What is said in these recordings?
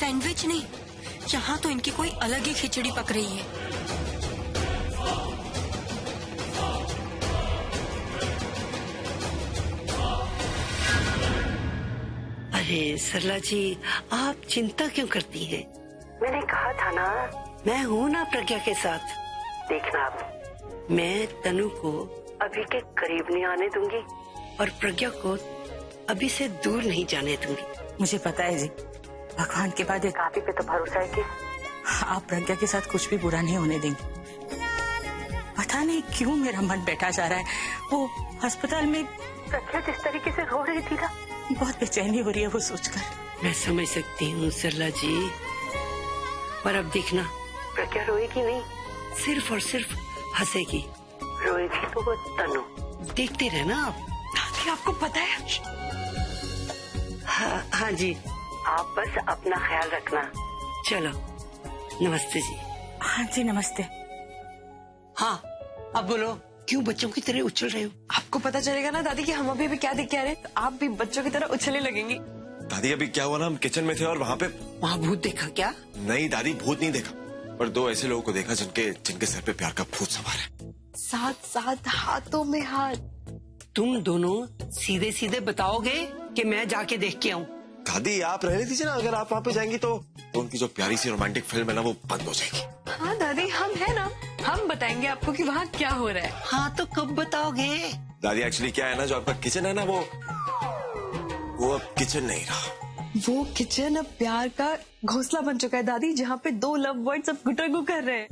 Sandwich नहीं, यहाँ तो इनकी कोई अलग ही खिचड़ी पक रही है। अरे सरला जी, आप चिंता क्यों करती हैं? मैंने कहा था ना, मैं हूँ ना प्रज्ञा के साथ। देखना आप, मैं तनु को अभी के करीब नहीं आने दूंगी और प्रज्ञा को अभी से दूर नहीं जाने दूंगी। मुझे पता है जी, भगवान के बाद एक आप ही पे तो भरोसा है कि आप प्रज्ञा के साथ कुछ भी बुरा नहीं होने देंगे। पता नहीं क्यों मेरा मन बैठा जा रहा है। वो अस्पताल में प्रज्ञा जिस तरीके से रो रही थी ना, बहुत बेचैनी हो रही है वो सोचकर। मैं समझ सकती हूँ सरला जी, पर अब देखना, प्रज्ञा रोएगी नहीं, सिर्फ और सिर्फ हंसेगी। रोएगी तो वो तनु। देखते रहना आप। दादी आपको पता है? हाँ जी, आप बस अपना ख्याल रखना। चलो, नमस्ते जी। हाँ जी नमस्ते। हाँ अब बोलो, क्यों बच्चों की तरह उछल रहे हो? आपको पता चलेगा ना दादी कि हम अभी क्या देख के आ रहे हैं, तो आप भी बच्चों की तरह उछलने लगेंगी। दादी अभी क्या हुआ ना, हम किचन में थे और वहाँ भूत देखा क्या? नहीं दादी, भूत नहीं देखा, पर दो ऐसे लोगों को देखा जिनके सर पे प्यार का भूत सवार है। साथ साथ हाथों में हाथ। तुम दोनों सीधे सीधे बताओगे कि मैं जाके देख के आऊं? दादी आप रहने दीजिए ना, अगर आप वहाँ पे जाएंगी तो उनकी जो प्यारी सी रोमांटिक फिल्म है ना, वो बंद हो जाएगी। हाँ दादी, हम है ना, हम बताएंगे आपको कि वहाँ क्या हो रहा है। हाँ तो कब बताओगे? दादी एक्चुअली क्या है ना, जो आपका किचन है ना, वो अब किचन नहीं रहा। वो किचन अब प्यार का घोंसला बन चुका है दादी, जहाँ पे दो लव बर्ड्स अब गुटरगू कर रहे हैं।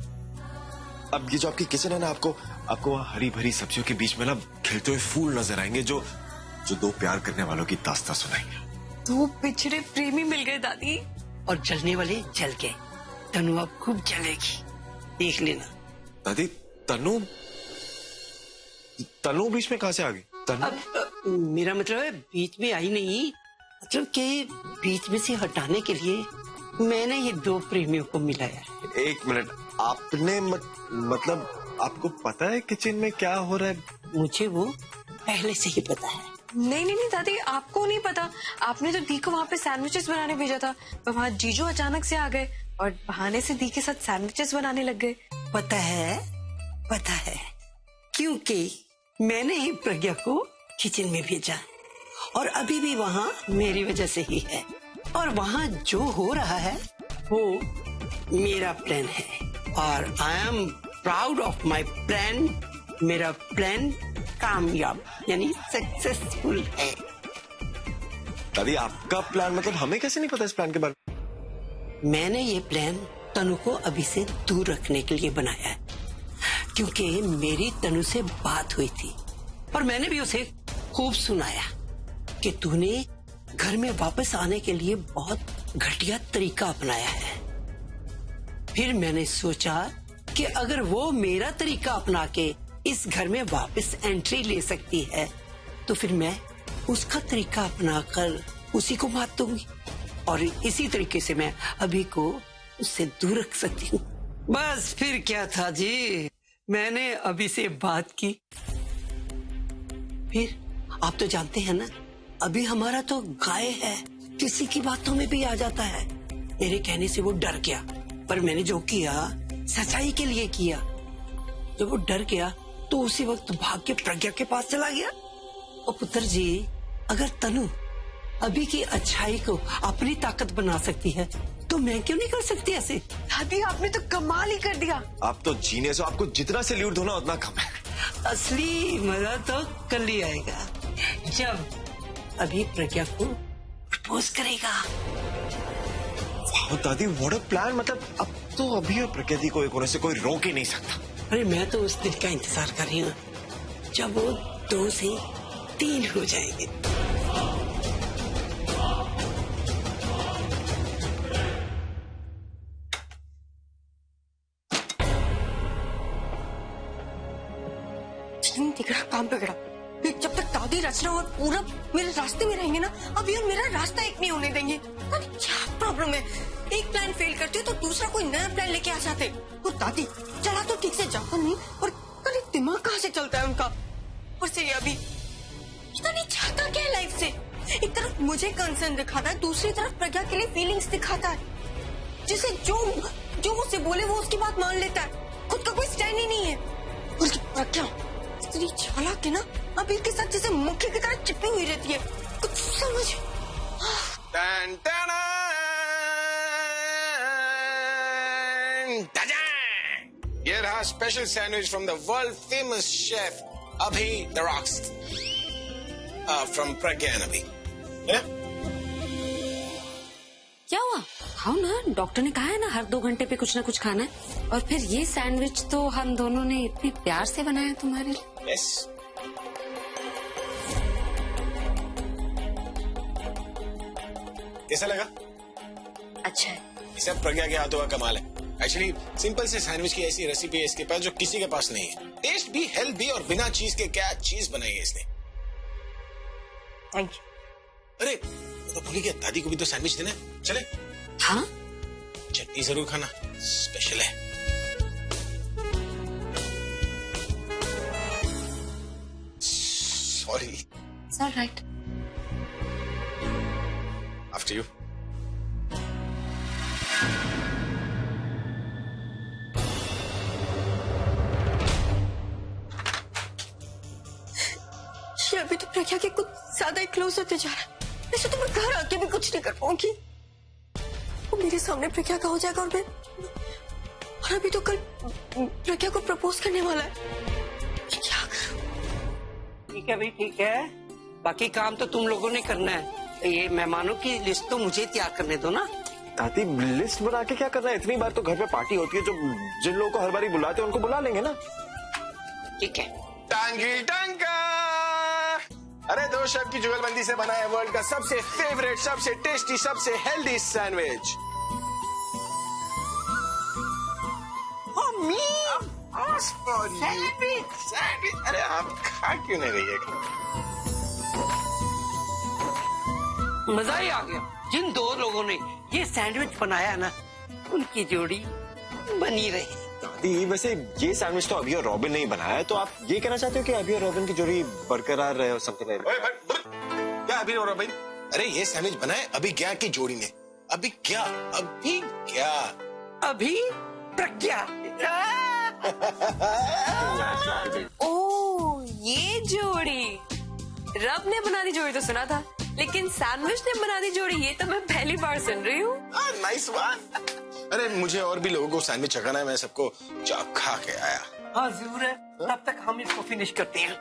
अब ये जो आपकी किचन है ना, आपको वहाँ हरी भरी सब्जियों के बीच में ना खिलते हुए फूल नजर आएंगे, जो दो प्यार करने वालों की दास्तां सुनाएंगे। दो पिछड़े प्रेमी मिल गए दादी। और जलने वाले जल गए। तनु अब खूब जलेगी, देख लेना। दादी तनु बीच में कहाँ से आ गई? अब मेरा मतलब है बीच में आई नहीं, मतलब कि बीच में से हटाने के लिए मैंने ये दो प्रेमियों को मिलाया है। एक मिनट, आपने मतलब आपको पता है किचन में क्या हो रहा है? मुझे वो पहले से ही पता है। नहीं दादी, आपको नहीं पता। आपने तो दी को वहाँ पे सैंडविचेस बनाने भेजा था, पर वहाँ जीजू अचानक से आ गए और बहाने से दी के साथ सैंडविचेस बनाने लग गए। पता है, क्योंकि मैंने ही प्रज्ञा को किचन में भेजा और अभी भी वहाँ मेरी वजह से ही है। और वहाँ जो हो रहा है वो मेरा प्लान है और I am proud of my plan. मेरा प्लान कामयाब यानी सक्सेसफुल है। दादी आपका प्लान मतलब हमें कैसे नहीं पता इस प्लान के बारे में? मैंने ये प्लान तनु को अभी से दूर रखने के लिए बनाया है, क्योंकि मेरी तनु से बात हुई थी और मैंने भी उसे खूब सुनाया कि तूने घर में वापस आने के लिए बहुत घटिया तरीका अपनाया है। फिर मैंने सोचा कि अगर वो मेरा तरीका अपना के इस घर में वापस एंट्री ले सकती है तो फिर मैं उसका तरीका अपनाकर उसी को मार दूंगी और इसी तरीके से मैं अभी को उससे दूर रख सकती हूँ। बस फिर क्या था जी, मैंने अभी से बात की। फिर आप तो जानते हैं ना, अभी हमारा तो गाय है, किसी की बातों में भी आ जाता है। मेरे कहने से वो डर गया, पर मैंने जो किया सच्चाई के लिए किया। जब वो डर गया तो उसी वक्त भाग के प्रज्ञा के पास चला गया। और पुत्र जी, अगर तनु अभी की अच्छाई को अपनी ताकत बना सकती है तो मैं क्यों नहीं कर सकती ऐसे? दादी आपने तो कमाल ही कर दिया। आप तो जीनियस हो, आपको जितना सैल्यूट होना उतना कम है। असली मजा तो कल ही आएगा जब अभी प्रज्ञा को प्रपोज करेगा। वाह दादी, व्हाट अ प्लान। मतलब अब तो अभी प्रज्ञा दी को एक होने से कोई रोक ही नहीं सकता। अरे मैं तो उस दिन का इंतजार कर रही हूँ जब वो 2 से 3 हो जाएंगे। तिगड़ा काम पे गड़ा। जब तक दादी रचना और पूरा मेरे रास्ते में रहेंगे ना, अभी और मेरा रास्ता एक नहीं होने देंगे। क्या प्रॉब्लम है? एक प्लान फेल करते तो दूसरा कोई नया प्लान लेके आ जाते। वो दादी चला तो ठीक से जाता नहीं, और कभी दिमाग कहाँ से चलता है उनका। और से अभी पता नहीं चाहता क्या है लाइफ से। एक तरफ मुझे कंसर्न दिखाता है, दूसरी तरफ प्रज्ञा के लिए फीलिंग्स दिखाता है। जिसे जो जो उसे बोले वो उसकी बात मान लेता है, खुद का कोई स्टैंड ही नहीं है। बल्कि प्रज्ञा इतनी चालाक है ना, अबीर के साथ जैसे मक्खी की तरह चिपकी हुई रहती है, कुछ समझ। टन टन ये रहा special sandwich from the world famous chef Abhi the rocks from Pragya and Abhi. क्या हुआ? खाओ ना, डॉक्टर ने कहा है ना हर 2 घंटे पे कुछ ना कुछ खाना है। और फिर ये सैंडविच तो हम दोनों ने इतने प्यार से बनाया तुम्हारे लिए। यस कैसा लगा? अच्छा है। इसे प्रज्ञा के हाथों का कमाल है। एक्चुअली सिंपल से सैंडविच की ऐसी रेसिपी है इसके पास जो किसी के पास नहीं है। टेस्ट भी, हेल्थ भी, और बिना चीज के क्या चीज बनाई है इसने। Thank you. अरे वो तो भूल गया, दादी को भी तो सैंडविच देना है। चले? हाँ चटनी जरूर खाना, स्पेशल है। Sorry. It's alright. After you. ये अभी तो प्रज्ञा के कुछ ज्यादा ही क्लोज होते जा रहा है। वैसे तो मैं घर आके भी कुछ नहीं कर पाऊंगी। वो मेरे सामने प्रज्ञा का हो जाएगा और अभी तो कल प्रज्ञा को प्रपोज करने वाला है। क्या करूं? ठीक है भाई, ठीक है। बाकी काम तो तुम लोगों ने करना है। ये मेहमानों की लिस्ट तो मुझे तैयार करने दो ना। दादी लिस्ट बना के क्या करना है? इतनी बार तो घर पे पार्टी होती है, जो जिन लोगों को हर बारी बुलाते हैं उनको बुला लेंगे ना। ठीक है। टांगी टंका। अरे 2 शेफ की जुगलबंदी से बना है वर्ल्ड का सबसे फेवरेट, सबसे टेस्टी, सबसे हेल्दी सैंडविच। सैंडविच। अरे आप खा क्यों नहीं रही है? मजा ही आ गया। जिन 2 लोगों ने ये सैंडविच बनाया ना, उनकी जोड़ी बनी रही। दादी वैसे ये सैंडविच तो अभी और रॉबिन ने ही बनाया है, तो आप ये कहना चाहते हो कि अभी और रॉबिन की जोड़ी बरकरार रहे और समथिंग लाइक दैट? क्या अभी और भाई? अरे ये सैंडविच बना है अभी क्या की जोड़ी ने। अभी क्या? अभी प्रज्ञा। ओ ये जोड़ी, रब ने बना दी जोड़ी तो सुना था, लेकिन सैंडविच ने बना दी जोड़ी ये तो मैं पहली बार सुन रही हूँ। Nice one. अरे मुझे और भी लोगों को सैंडविच चखाना है, मैं सबको खा के आया। हाँ जरूर है। तब तक हम इसको फिनिश करते हैं।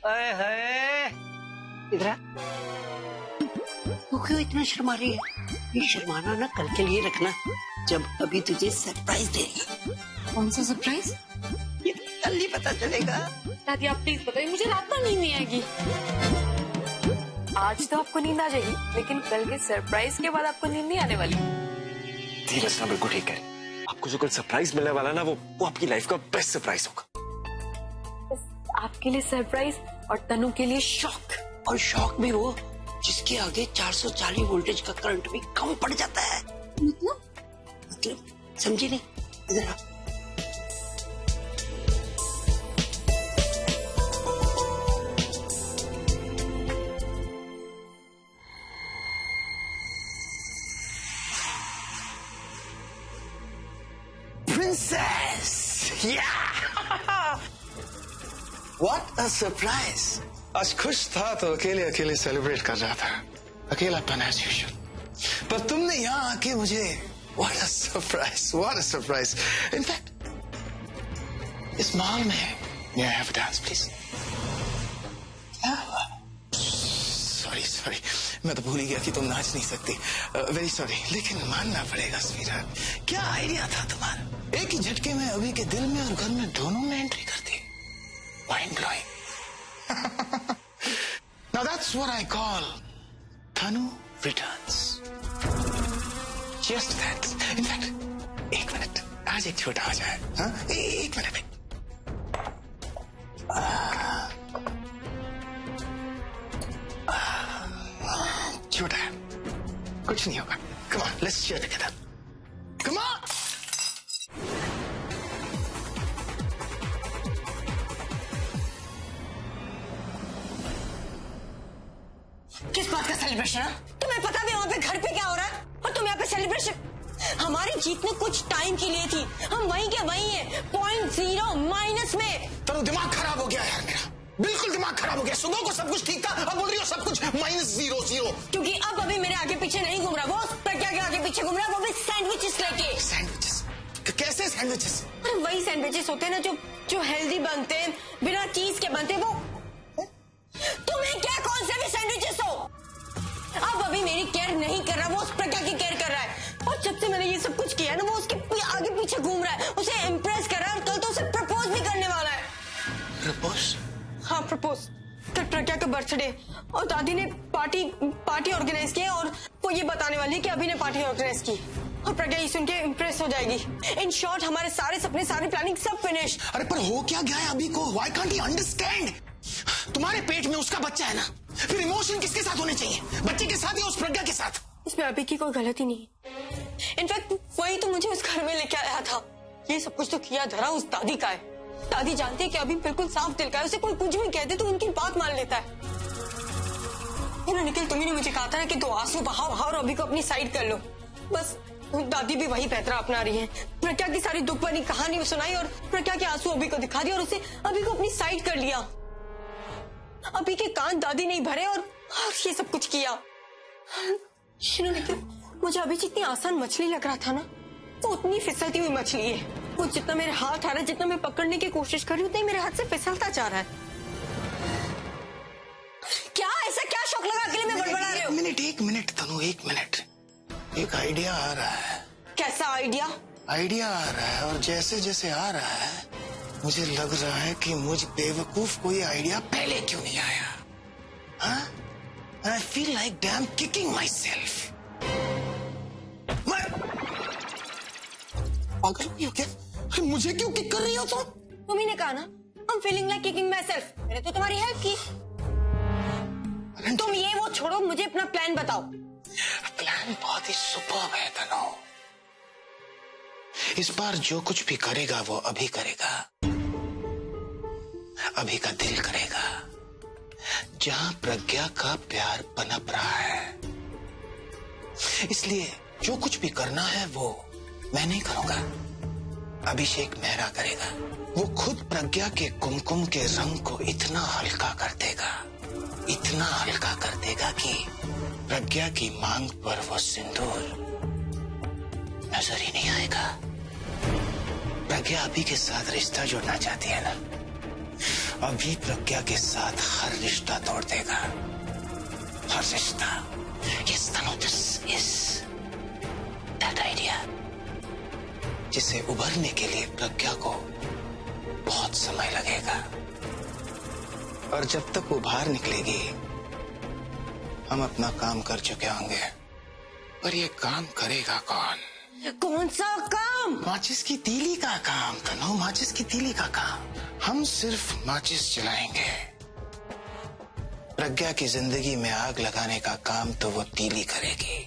आए हाय, इधर आ। तू क्यों इतना शर्मा रही है? ये शर्माना ना कल के लिए रखना, जब अभी तुझे सरप्राइज देगी। कौन सा सरप्राइज? ये कल ही पता चलेगा। दादी आप प्लीज बताइए, मुझे रात में नींद नहीं आएगी। आज तो आपको नींद आ जाएगी, लेकिन कल के सरप्राइज के बाद आपको नींद नहीं आने वाली। धीरज ना बिल्कुल ठीक है। आपको जो कल सरप्राइज मिलने वाला ना, वो आपकी लाइफ का बेस्ट सरप्राइज होगा। आपके लिए सरप्राइज और तनु के लिए शॉक। और शॉक भी वो जिसके आगे 440 वोल्टेज का करंट भी कम पड़ जाता है। मतलब समझी नहीं? इधर आ। Princess! Yeah! What a surprise! आज खुश था तो अकेले अकेले सेलिब्रेट कर रहा था, अकेलापन एज यूजुअल। पर तुमने यहाँ आके मुझे what a surprise! What a surprise! In fact, इस माहौल में may I have a dance, please? क्या हुआ? सॉरी, मैं तो भूल ही गया कि तुम नाच नहीं सकती। वेरी सॉरी, लेकिन मानना पड़ेगा स्वीटहार्ट, क्या आइडिया था तुम्हारा? एक ही झटके में अभी के दिल में और घर में दोनों में एंट्री कर दी। Mind blowing. Now that's what I call Tanu returns. Just that. In fact एक मिनट, आज एक छोटा हो जाए। हाँ, एक मिनट। छोटा है, कुछ नहीं होगा। Come on, let's cheer together. Come on. किस बात का सेलिब्रेशन है? तुम्हें पता भी वहाँ पे घर पे क्या हो रहा है? हमारी जीतने कुछ टाइम के लिए थी, हम वहीं के वहीं हैं, 0.0 माइनस में। तनु दिमाग खराब हो गया यार मेरा, बिल्कुल दिमाग खराब हो गया। सुबह को सब कुछ ठीक था, अब बोल रही हो सब कुछ -0 क्योंकि अब अभी मेरे आगे पीछे नहीं घूम रहा वो, प्रज्ञा के आगे पीछे घूम रहा, वो भी सैंडविचेस लेके। सैंडविचेस? कैसे सैंडविचेस? अरे वही सैंडविचेस होते हैं ना जो हेल्दी बनते हैं, बिना चीज के बनते हैं वो। तुम्हें क्या कौन से भी सैंडविचेस हो? अब अभी मेरी केयर नहीं कर रहा, वो उस प्रज्ञा की केयर कर रहा है। और जब से मैंने ये सब कुछ किया ना, वो उसके आगे पीछे घूम रहा है, उसे इम्प्रेस कर रहा है, और कल तो उसे प्रपोज भी करने वाला है। प्रपोज? हाँ प्रपोज। कल प्रज्ञा का बर्थडे और दादी ने पार्टी ऑर्गेनाइज की है, और वो ये बताने वाली है कि अभी ने पार्टी ऑर्गेनाइज की, और प्रज्ञा ये सुन के इम्प्रेस हो जाएगी। इन शॉर्ट हमारे सारे सपने, सारी प्लानिंग सब फिनिश। अरे पर हो क्या गया है अभी को? Why can't you understand? तुम्हारे पेट में उसका बच्चा है ना, फिर इमोशन किसके साथ होने चाहिए? बच्चे के साथ या उस प्रज्ञा के साथ? इसमें अभी की कोई गलती नहीं है। इनफैक्ट वही तो मुझे उस घर में लेके आया था। ये सब कुछ तो किया धरा उस दादी का है। दादी जानती है कि अभी बिल्कुल साफ दिल का है, उसे कोई कुछ भी कहते तो उनकी बात मान लेता है। निखिल, तुम्ही ने मुझे कहा था ना कि 2 आंसू बहाओ और अभी को अपनी साइड कर लो। बस दादी भी वही पैतरा अपना रही है। प्रज्ञा की सारी दुख भरी कहानी सुनाई और प्रज्ञा के आंसू अभी को दिखा दिया और उसे अभी को अपनी साइड कर लिया। अभी के कान दादी नहीं भरे और ये सब कुछ किया। निखिल, मुझे अभी जितनी आसान मछली लग रहा था ना, वो उतनी फिसलती हुई मछली है। वो जितना मेरे हाथ आ रहा है, जितना मैं पकड़ने की कोशिश कर रही हूँ, उतना ही मेरे हाथ से फिसलता जा रहा है। क्या ऐसा क्या शौक लगा के लिए मैं बड़बड़ा रही हूँ? एक मिनट तनु, 1 मिनट। एक आइडिया आ रहा है। कैसा आइडिया? आइडिया आ रहा है, और जैसे जैसे आ रहा है मुझे लग रहा है कि मुझ बेवकूफ को ये आइडिया पहले क्यों नहीं आया। I feel like damn kicking my self. पागल हुई हो क्या? मुझे क्यों किक कर रही हो तुम? तुम्ही ने कहा ना, I'm feeling like kicking myself। मैंने तो तुम्हारी हेल्प की। तुम ये वो छोड़ो, मुझे अपना प्लान बताओ। प्लान बहुत ही सुपर्ब है तनु। इस बार जो कुछ भी करेगा वो अभी करेगा, अभी का दिल करेगा, जहां प्रज्ञा का प्यार पनप रहा है। इसलिए जो कुछ भी करना है वो मैं नहीं करूंगा, अभिषेक मेहरा करेगा। वो खुद प्रज्ञा के कुमकुम के रंग को इतना हल्का कर देगा, इतना हल्का कर देगा कि प्रज्ञा की मांग पर वो सिंदूर नजर ही नहीं आएगा। प्रज्ञा अभी के साथ रिश्ता जोड़ना चाहती है ना, अभी प्रज्ञा के साथ हर रिश्ता तोड़ देगा, हर रिश्ता। Yes, Tanu, this is that idea, जिसे उभरने के लिए प्रज्ञा को बहुत समय लगेगा, और जब तक वो बाहर निकलेगी हम अपना काम कर चुके होंगे। पर ये काम करेगा कौन? कौन सा काम? माचिस की तीली का काम तनु, माचिस की तीली का काम। हम सिर्फ माचिस जलाएंगे, प्रज्ञा की जिंदगी में आग लगाने का काम तो वो तीली करेगी,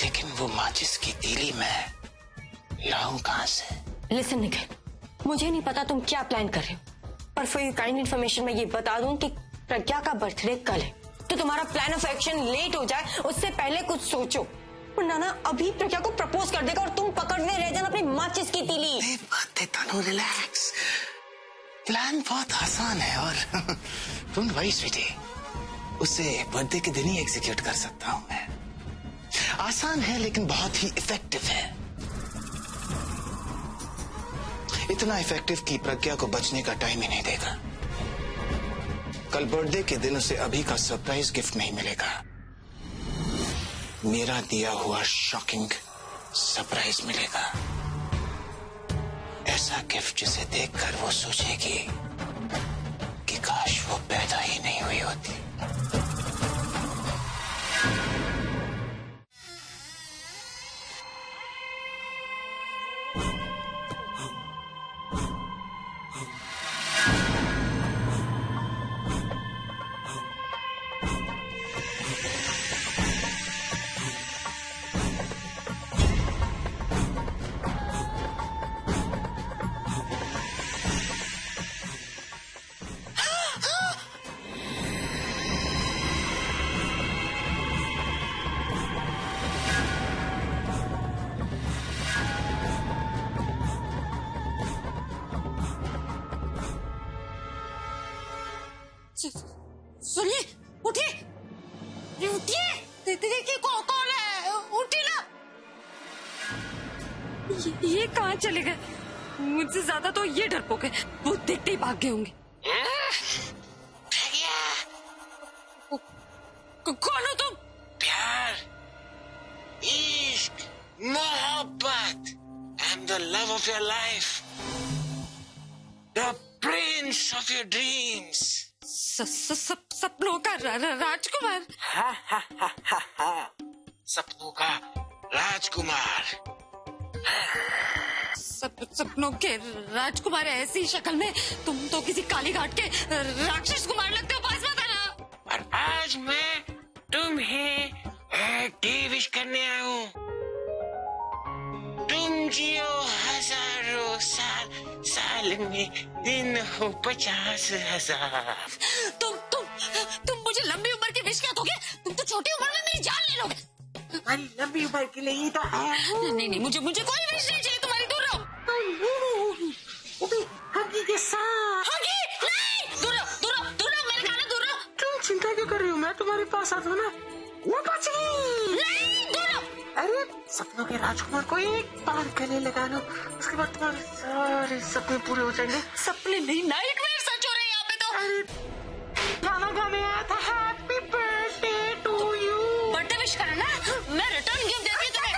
लेकिन वो माचिस की तीली में लाऊं कहां से? लिसन निखिल, मुझे नहीं पता तुम क्या प्लान कर रहे हो, पर फॉर योर काइंड इन्फॉर्मेशन मैं ये बता दूं कि प्रज्ञा का बर्थडे कल है, तो तुम्हारा प्लान ऑफ एक्शन लेट हो जाए उससे पहले कुछ सोचो, वरना ना अभी प्रज्ञा को प्रपोज कर देगा और तुम पकड़ने रह जाना अपनी माचिस की तीली। बात है तनु, रिलैक्स। प्लान बहुत आसान है और तुम वही स्वीटी, उसे बर्थडे के दिन ही एग्जीक्यूट कर सकता हूं मैं। आसान है लेकिन बहुत ही इफेक्टिव है, इतना इफेक्टिव कि प्रज्ञा को बचने का टाइम ही नहीं देगा। कल बर्थडे के दिन उसे अभी का सरप्राइज गिफ्ट नहीं मिलेगा, मेरा दिया हुआ शॉकिंग सरप्राइज मिलेगा। ऐसा गिफ्ट जिसे देखकर वो सोचेगी कि काश वो पैदा ही नहीं हुई होती। ये कहाँ चले गए? मुझसे ज्यादा तो ये डरपोक है, वो देखते ही भाग गए होंगे। कौन हो तुम? प्यार, इश्क, मोहब्बत। I am the love of your life, the prince of your dreams. सपनों का राजकुमार। सपनों का राजकुमार। सपनों के राजकुमार ऐसी शक्ल में तुम तो किसी काली घाट के राक्षस कुमार लगते हो। पास मत आना। और आज मैं तुम्हें विश करने आया हूँ। तुम जियो हजारों साल, साल में दिन हो 50,000। तुम मुझे लंबी उम्र की विश क्या दोगे? तुम तो छोटी उम्र में मेरी जान ले लोगे। अरे लंबी उम्र के लिए ही तो है। नहीं, मुझे कोई विश नहीं चाहिए तुम्हारी। दूर रहो। हगी के साथ। हगी? नहीं, दूर रहो, मैंने कहा ना दूर रहो। तुम चिंता क्यों कर रही हो? मैं तुम्हारे पास आता हूँ ना। वो बच गई। नहीं, दूर रहो। अरे सपनों के राजकुमार को एक बार गले लगा लो, उसके बाद तुम्हारे सारे सपने पूरे हो जाएंगे। सपने नहीं, नाइटमेयर सच हो रहे हैं यहाँ पे तो। अरे गाना गाने आया था happy birthday to you. Birthday wish करा ना, मैं रिटर्न गिफ्ट देती हूँ तुम्हें।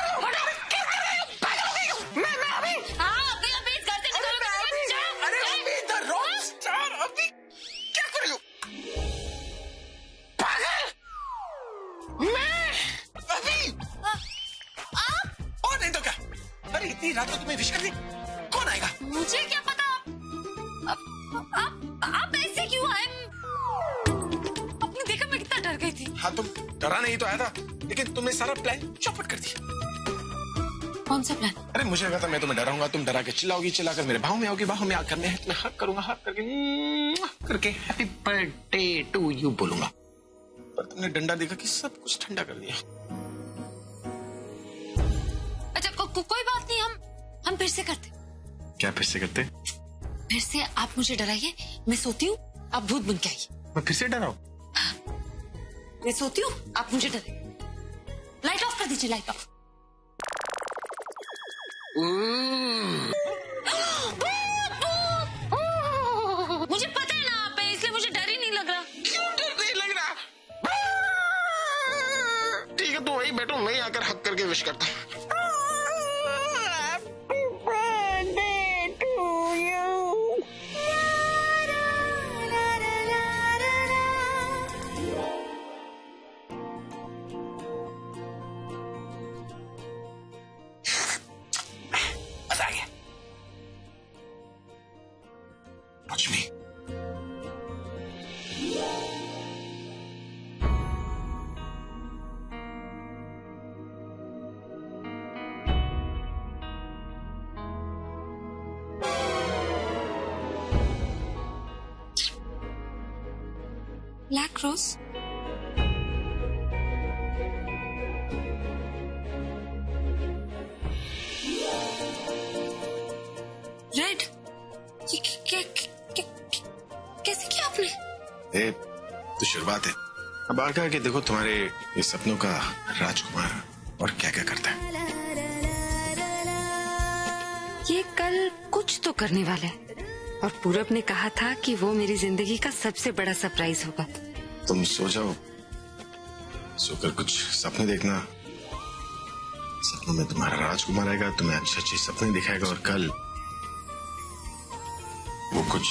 क्या कर रहे हो? पागल हो गई हो? मैं अभी। हाँ, अभी इस घर से निकलो। जाओ। अरे अभी द रॉक स्टार अभी क्या कर रही हो? पागल। मैं अभी। और नहीं तो क्या? अरे इतनी रात को तुम्हें विश कर दी, कौन आएगा? मुझे क्या पता? आप ऐसे क्यों आए? आपने देखा मैं कितना डर गई थी। हाँ, तुम डरा नहीं तो आया था, लेकिन तुमने सारा प्लान चौपट कर दिया। कौन सा प्लान? अरे मुझे लगा था मैं तुम्हें डराऊंगा, तुम डरा के चिल्लाओगी, चिल्लाकर मेरे बाहों में आओगी, बाहों में आकर मैं तुम्हें हक करूंगा, हक करके हैप्पी बर्थडे टू यू बोलूंगा। पर तुमने डंडा देखा कि सब कुछ ठंडा कर दिया। अच्छा, कोई बात नहीं, हम फिर से करते। क्या फिर से करते? फिर से आप मुझे डराइए, मैं सोती हूँ, आप भूत बन के आइए। मैं फिर से डराऊं? मैं सोती हूँ, आप मुझे डराइए। लाइट ऑफ कर दीजिए, लाइट ऑफ। मुझे पता है ना आप है, इसलिए मुझे डर ही नहीं लग रहा। क्यों डर नहीं लग रहा? ठीक है, तो वही बैठो, मैं आकर हक करके विश करता हूँ। मजा आ गया। Watch me. Black rose. Red. कैसे किया आपने? तो शुरुआत है। अब आगे आगे देखो तुम्हारे ये सपनों का राजकुमार और क्या क्या करता है। ये कल कुछ तो करने वाला है, और पूरब ने कहा था कि वो मेरी जिंदगी का सबसे बड़ा सरप्राइज होगा। तुम सो जाओ, सोकर कुछ सपने देखना। सपनों में तुम्हारा राजकुमार आएगा, तुम्हें अच्छे अच्छे सपने दिखाएगा, और कल वो कुछ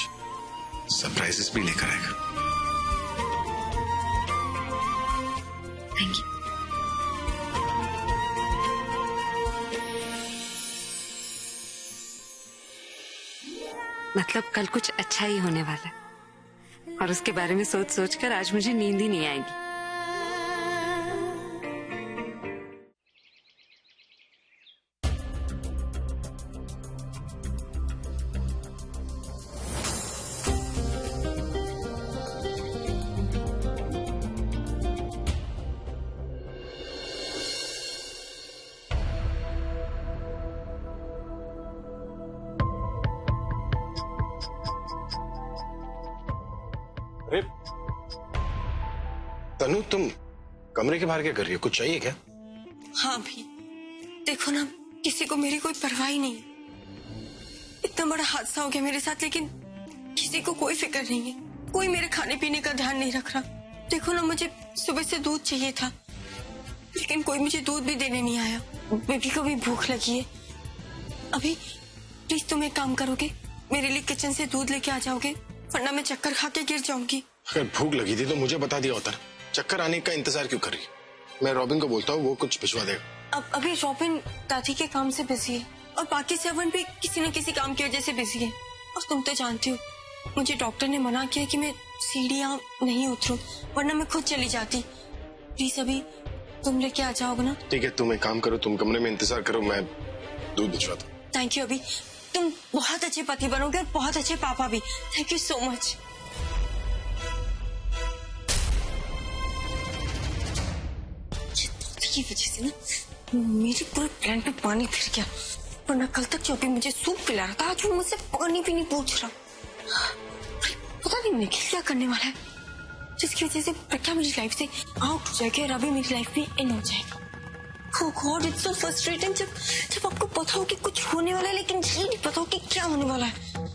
सरप्राइजेस भी लेकर आएगा। Thank you. मतलब कल कुछ अच्छा ही होने वाला है, और उसके बारे में सोच सोच कर आज मुझे नींद ही नहीं आएगी। अरे तनु, तुम कमरे के बाहर क्या कर रही हो? कुछ चाहिए क्या? हाँ भी देखो ना, किसी को मेरी कोई परवाह ही नहीं। इतना बड़ा हादसा हो गया मेरे साथ, लेकिन किसी को कोई फिक्र नहीं है। कोई मेरे खाने पीने का ध्यान नहीं रख रहा। देखो ना, मुझे सुबह से दूध चाहिए था, लेकिन कोई मुझे दूध भी देने नहीं आया। बेबी को भी भूख लगी है। अभी प्लीज तुम एक काम करोगे, मेरे लिए किचन से दूध लेके आ जाओगे, वरना मैं चक्कर खा के गिर जाऊंगी। अगर भूख लगी थी तो मुझे बता दिया होता। चक्कर आने का इंतजार क्यों कर रही? मैं रॉबिन को बोलता हूँ, वो कुछ भिजवा देगा। अब अभी रॉबिन दादी के काम से बिजी है और बाकी सर्वेंट भी किसी न किसी काम की वजह से बिजी है। और तुम तो जानती हो, मुझे डॉक्टर ने मना किया कि मैं सीढ़ियां नहीं उतरूं, वरना मैं खुद चली जाती। प्लीज अभी तुम लेके आ जाओगे ना? ठीक है, तुम एक काम करो, तुम कमरे में इंतजार करो, मैं दूध भिजवाता हूँ। Thank you. अभी तुम बहुत अच्छे पति बनोगे और बहुत अच्छे पापा भी। Thank you so much. की वजह से ना मेरे पूरे प्लान पे पानी फिर गया, वरना कल तक जो भी मुझे सूप पिला रहा था, आज वो मुझसे पानी भी नहीं पूछ रहा। पता नहीं निखिल क्या करने वाला है, जिसकी वजह से प्रज्ञा मेरी लाइफ से आउट हो जाएगी और अभी मेरी लाइफ में इन हो जाएगा। Oh God, it's so frustrating जब आपको पता हो कि कुछ होने वाला है, लेकिन ये नहीं पता हो कि क्या होने वाला है।